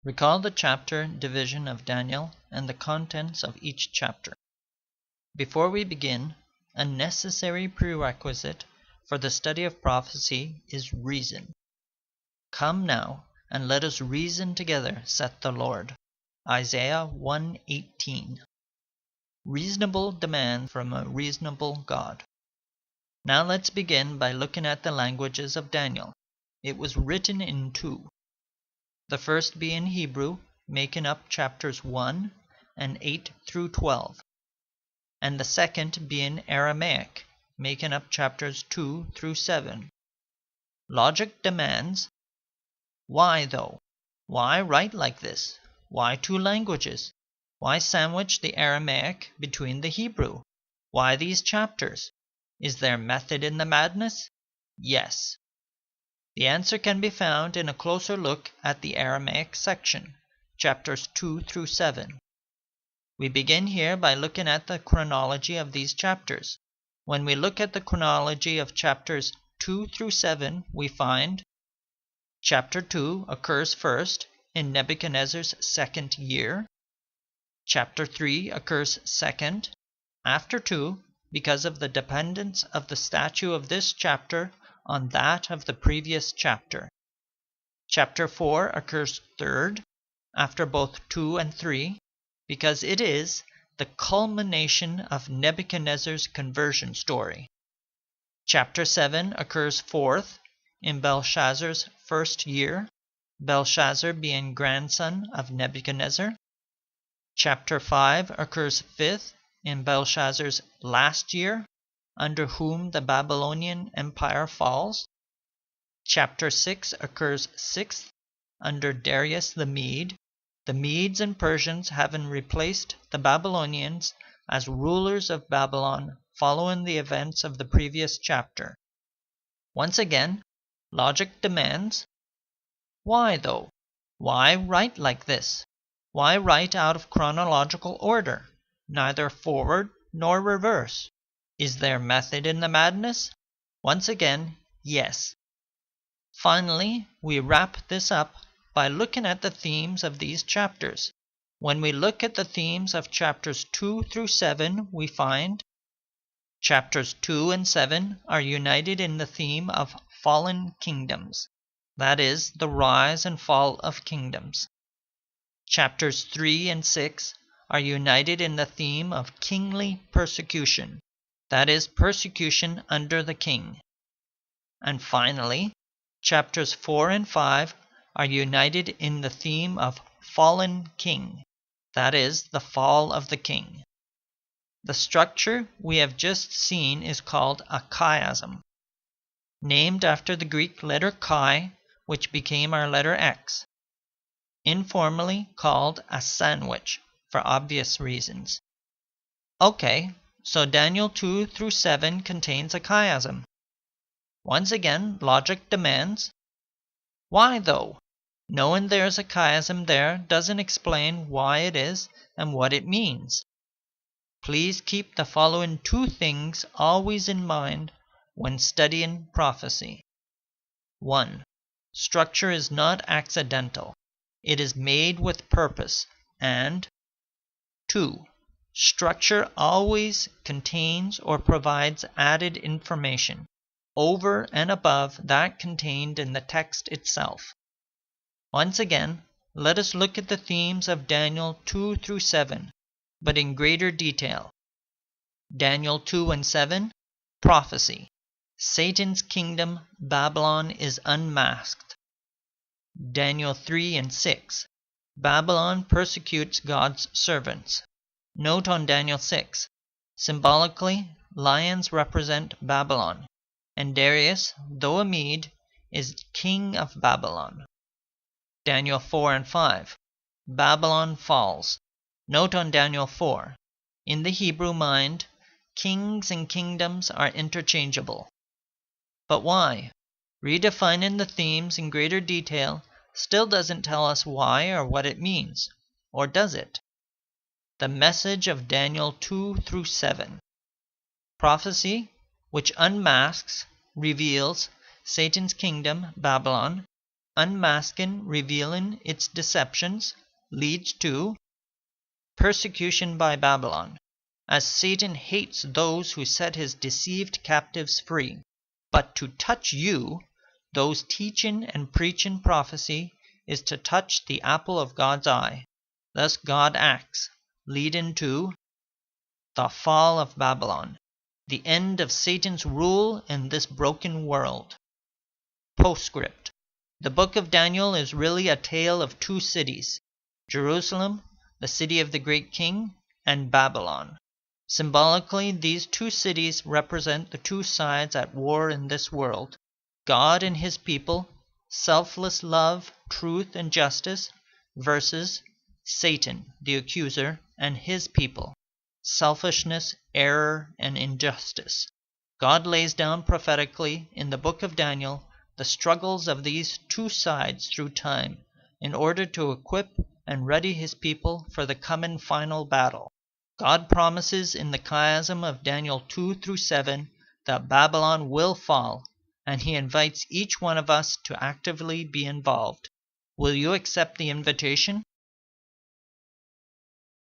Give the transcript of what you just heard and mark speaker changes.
Speaker 1: Recall the chapter division of Daniel and the contents of each chapter. Before we begin, a necessary prerequisite for the study of prophecy is reason. Come now, and let us reason together, saith the Lord. Isaiah 1:18. Reasonable demand from a reasonable God. Now let's begin by looking at the languages of Daniel. It was written in two. The first being Hebrew, making up chapters 1 and 8 through 12. And the second being Aramaic, making up chapters 2 through 7. Logic demands, why though? Why write like this? Why two languages? Why sandwich the Aramaic between the Hebrew? Why these chapters? Is there method in the madness? Yes. The answer can be found in a closer look at the Aramaic section, chapters 2 through 7. We begin here by looking at the chronology of these chapters. When we look at the chronology of chapters 2 through 7, we find chapter 2 occurs first in Nebuchadnezzar's second year. Chapter 3 occurs second, after 2, because of the dependence of the statue of this chapter on that of the previous chapter. Chapter 4 occurs third, after both 2 and 3, because it is the culmination of Nebuchadnezzar's conversion story. Chapter 7 occurs fourth in Belshazzar's first year, Belshazzar being grandson of Nebuchadnezzar. Chapter 5 occurs fifth in Belshazzar's last year, under whom the Babylonian Empire falls. Chapter 6 occurs sixth under Darius the Mede, the Medes and Persians having replaced the Babylonians as rulers of Babylon following the events of the previous chapter. Once again, logic demands, why though? Why write like this? Why write out of chronological order, neither forward nor reverse? Is there method in the madness? Once again, yes. Finally, we wrap this up by looking at the themes of these chapters. When we look at the themes of chapters 2 through 7, we find chapters 2 and 7 are united in the theme of fallen kingdoms, that is, the rise and fall of kingdoms. Chapters 3 and 6 are united in the theme of kingly persecution, that is, persecution under the king. And finally, chapters 4 and 5 are united in the theme of fallen king, that is, the fall of the king. The structure we have just seen is called a chiasm, named after the Greek letter chi, which became our letter X, informally called a sandwich for obvious reasons. Okay, so Daniel 2 through 7 contains a chiasm. Once again, logic demands, why though? Knowing there's a chiasm there doesn't explain why it is and what it means. Please keep the following two things always in mind when studying prophecy. 1. Structure is not accidental. It is made with purpose. And 2. Structure always contains or provides added information over and above that contained in the text itself. Once again, let us look at the themes of Daniel 2 through 7, but in greater detail. Daniel 2 and 7, prophecy. Satan's kingdom, Babylon, is unmasked. Daniel 3 and 6, Babylon persecutes God's servants. Note on Daniel 6, symbolically, lions represent Babylon, and Darius, though a Mede, is king of Babylon. Daniel 4 and 5, Babylon falls. Note on Daniel 4, in the Hebrew mind, kings and kingdoms are interchangeable. But why? Redefining the themes in greater detail still doesn't tell us why or what it means. Or does it? The message of Daniel 2 through 7. Prophecy, which unmasks, reveals Satan's kingdom, Babylon, unmasking, revealing its deceptions, leads to persecution by Babylon, as Satan hates those who set his deceived captives free. But to touch you, those teaching and preaching prophecy, is to touch the apple of God's eye. Thus God acts, leading to the fall of Babylon, the end of Satan's rule in this broken world. Postscript. The book of Daniel is really a tale of two cities, Jerusalem, the city of the great king, and Babylon. Symbolically, these two cities represent the two sides at war in this world: God and his people, selfless love, truth, and justice, versus Satan, the accuser, and his people, selfishness, error, and injustice. God lays down prophetically in the book of Daniel the struggles of these two sides through time, in order to equip and ready his people for the coming final battle. God promises in the chiasm of Daniel 2-7 that Babylon will fall, and he invites each one of us to actively be involved. Will you accept the invitation?